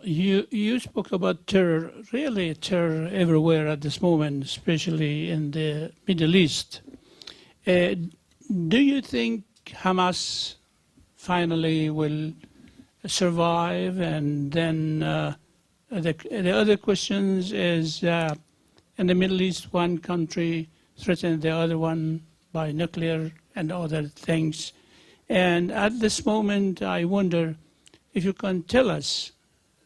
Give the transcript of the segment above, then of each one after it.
You spoke about terror, really terror everywhere at this moment, especially in the Middle East. Do you think Hamas finally will survive? And then the other questions is, in the Middle East, one country threatened the other one by nuclear and other things. And at this moment, I wonder if you can tell us,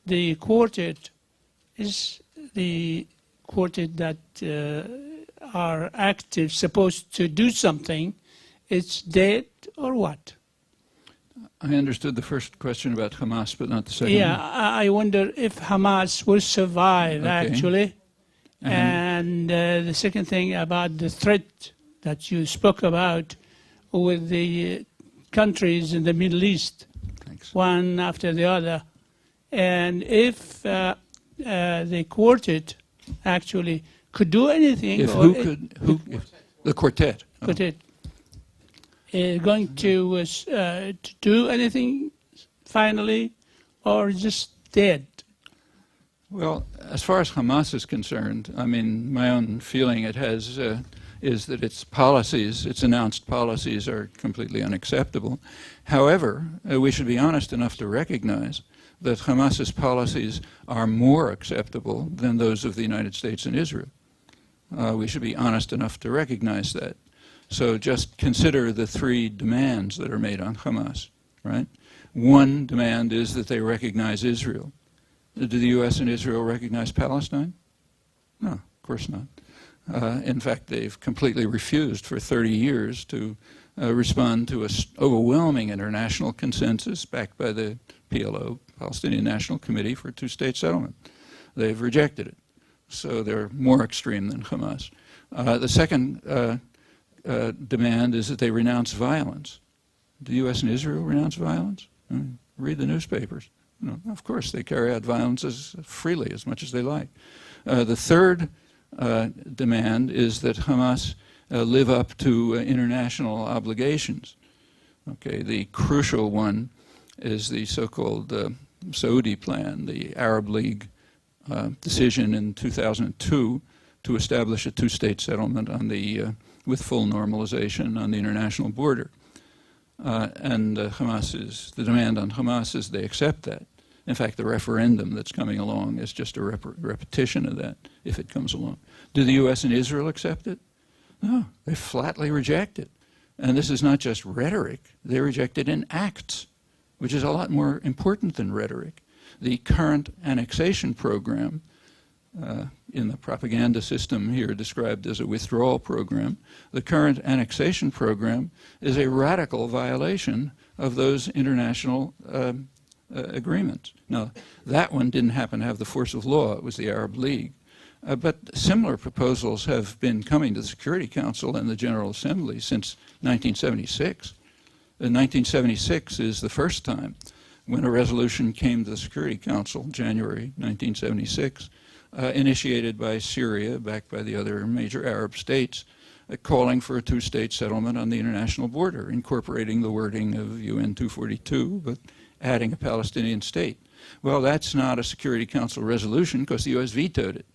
the quartet is the quartet that are active, supposed to do something. It's dead or what? I understood the first question about Hamas, but not the second. Yeah, I wonder if Hamas will survive, Okay. actually. And the second thing about the threat that you spoke about with the countries in the Middle East, Thanks. one after the other. And if the quartet actually could do anything, If or who could, who, if, the quartet. Oh. quartet going to do anything finally, or just dead? Well, as far as Hamas is concerned, I mean, my own feeling it has is that its policies, its announced policies, are completely unacceptable. However, we should be honest enough to recognize that Hamas's policies are more acceptable than those of the United States and Israel. We should be honest enough to recognize that. So just consider the three demands that are made on Hamas, right? One demand is that they recognize Israel. Do the U.S. and Israel recognize Palestine? No, of course not. In fact, they've completely refused for 30 years to respond to an overwhelming international consensus backed by the PLO, Palestinian National Committee, for a two-state settlement. They've rejected it. So they're more extreme than Hamas. The second demand is that they renounce violence. Do the U.S. and Israel renounce violence? I mean, read the newspapers. No, of course, they carry out violence freely, as much as they like. The third demand is that Hamas live up to international obligations. Okay, the crucial one is the so-called Saudi plan, the Arab League decision in 2002 to establish a two-state settlement on the, with full normalization on the international border. And the demand on Hamas is they accept that. In fact, the referendum that's coming along is just a repetition of that, if it comes along. Do the U.S. and Israel accept it? No, they flatly reject it. And this is not just rhetoric, they reject it in acts, which is a lot more important than rhetoric. The current annexation program, in the propaganda system here described as a withdrawal program, the current annexation program is a radical violation of those international agreements. Now, that one didn't happen to have the force of law. It was the Arab League. But similar proposals have been coming to the Security Council and the General Assembly since 1976. 1976 is the first time when a resolution came to the Security Council, January 1976, initiated by Syria, backed by the other major Arab states, calling for a two-state settlement on the international border, incorporating the wording of UN 242, but adding a Palestinian state. Well, that's not a Security Council resolution because the U.S. vetoed it.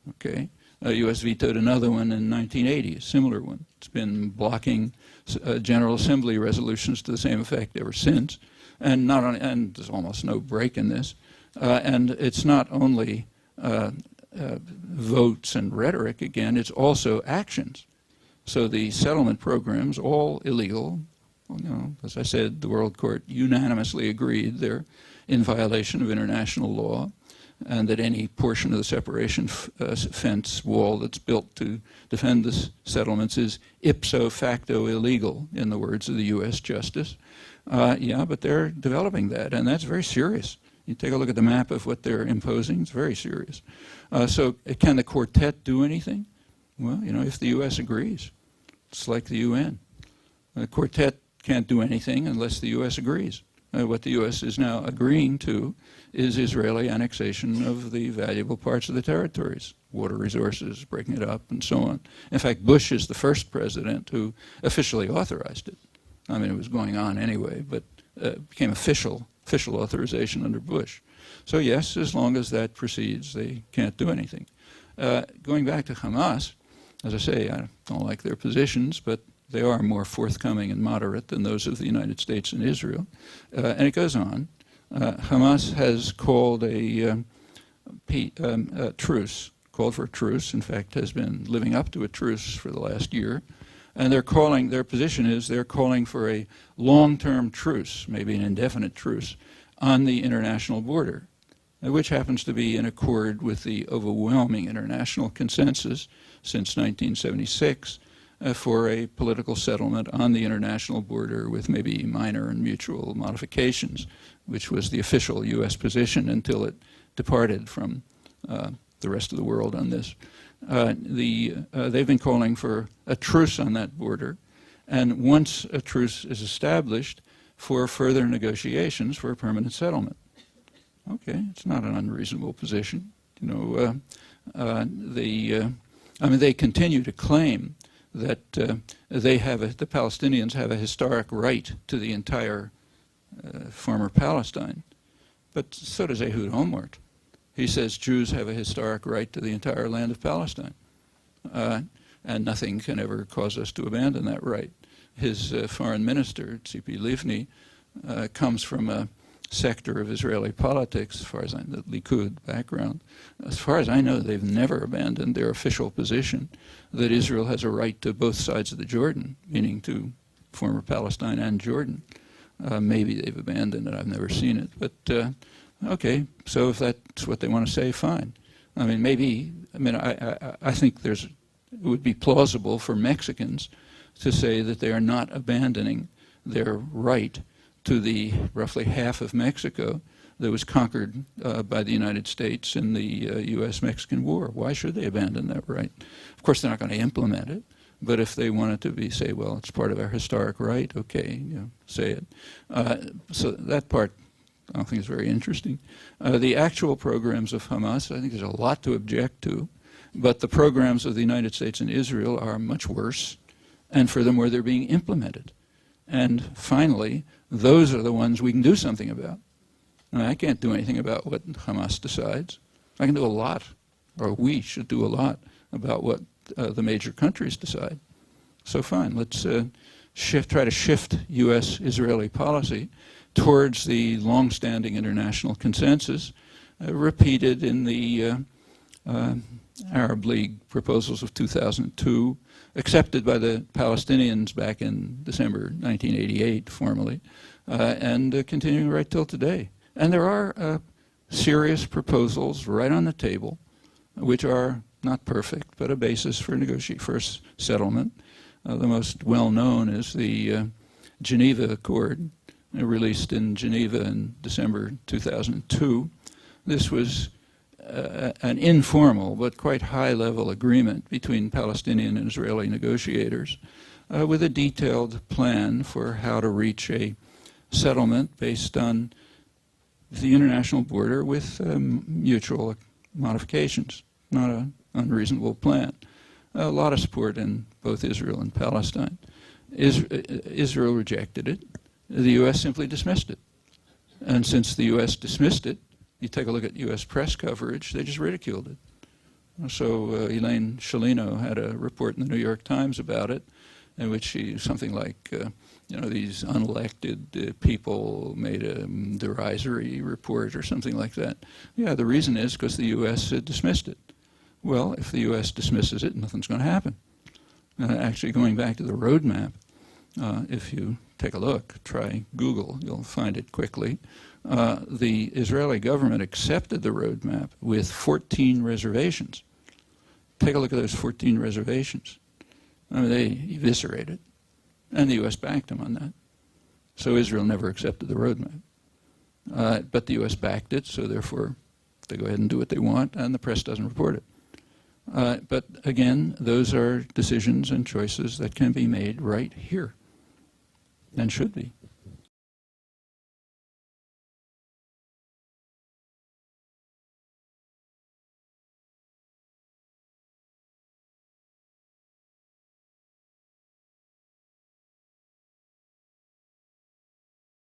Okay, the U.S. vetoed another one in 1980, a similar one. It's been blocking General Assembly resolutions to the same effect ever since, and not only, and there's almost no break in this. And it's not only votes and rhetoric again; it's also actions. So the settlement programs, all illegal. You know, as I said, the World Court unanimously agreed they're in violation of international law, and that any portion of the separation fence wall that's built to defend the settlements is ipso facto illegal, in the words of the U.S. Justice. Yeah, but they're developing that, and that's very serious. You take a look at the map of what they're imposing, it's very serious. So can the quartet do anything? Well, you know, if the U.S. agrees. It's like the UN. The quartet can't do anything unless the U.S. agrees. What the U.S. is now agreeing to is Israeli annexation of the valuable parts of the territories, water resources, breaking it up, and so on. In fact, Bush is the first president who officially authorized it. I mean, it was going on anyway, but became official official authorization under Bush. So yes, as long as that proceeds, they can't do anything. Going back to Hamas, as I say, I don't like their positions, but they are more forthcoming and moderate than those of the United States and Israel. And it goes on. Hamas has called a truce, called for a truce, in fact has been living up to a truce for the last year. And their position is they're calling for a long-term truce, maybe an indefinite truce, on the international border, which happens to be in accord with the overwhelming international consensus since 1976 for a political settlement on the international border with maybe minor and mutual modifications, which was the official U.S. position until it departed from the rest of the world on this. They've been calling for a truce on that border, and once a truce is established, for further negotiations for a permanent settlement. Okay, it's not an unreasonable position. You know, they continue to claim that the Palestinians have a historic right to the entire former Palestine, but so does Ehud Olmert. He says Jews have a historic right to the entire land of Palestine, and nothing can ever cause us to abandon that right. His foreign minister, Tzipi Livni, comes from a sector of Israeli politics, as far as I know, the Likud background. As far as I know, they've never abandoned their official position that Israel has a right to both sides of the Jordan, meaning to former Palestine and Jordan. Maybe they've abandoned it. I've never seen it. But okay, so if that's what they want to say, fine. I mean, maybe, I think it would be plausible for Mexicans to say that they are not abandoning their right to the roughly half of Mexico that was conquered by the United States in the U.S.-Mexican War. Why should they abandon that right? Of course, they're not going to implement it, but if they wanted to say, well, it's part of our historic right, okay, say it. So that part I don't think is very interesting. The actual programs of Hamas, I think there's a lot to object to, but the programs of the United States and Israel are much worse, and furthermore, they're being implemented. And finally, those are the ones we can do something about. I can't do anything about what Hamas decides. I can do a lot, or we should do a lot, about what the major countries decide. So fine, let's try to shift U.S.-Israeli policy towards the long-standing international consensus repeated in the Arab League proposals of 2002, accepted by the Palestinians back in December 1988 formally, and continuing right till today. And there are serious proposals right on the table, which are not perfect, but a basis for settlement. The most well-known is the Geneva Accord, released in Geneva in December 2002. This was an informal but quite high-level agreement between Palestinian and Israeli negotiators with a detailed plan for how to reach a settlement based on the international border with mutual modifications, not an unreasonable plan. A lot of support in both Israel and Palestine. Israel rejected it. The U.S. simply dismissed it. And since the U.S. dismissed it, you take a look at U.S. press coverage, they just ridiculed it. So Elaine Shalino had a report in the New York Times about it, in which she, something like, these unelected people made a derisory report or something like that. Yeah, the reason is because the U.S. dismissed it. Well, if the U.S. dismisses it, nothing's going to happen. Actually, going back to the roadmap, if you take a look, try Google, you'll find it quickly. The Israeli government accepted the roadmap with 14 reservations. Take a look at those 14 reservations. They eviscerated, and the U.S. backed them on that. So Israel never accepted the roadmap. But the U.S. backed it, so therefore they go ahead and do what they want, and the press doesn't report it. But again, those are decisions and choices that can be made right here, and should be.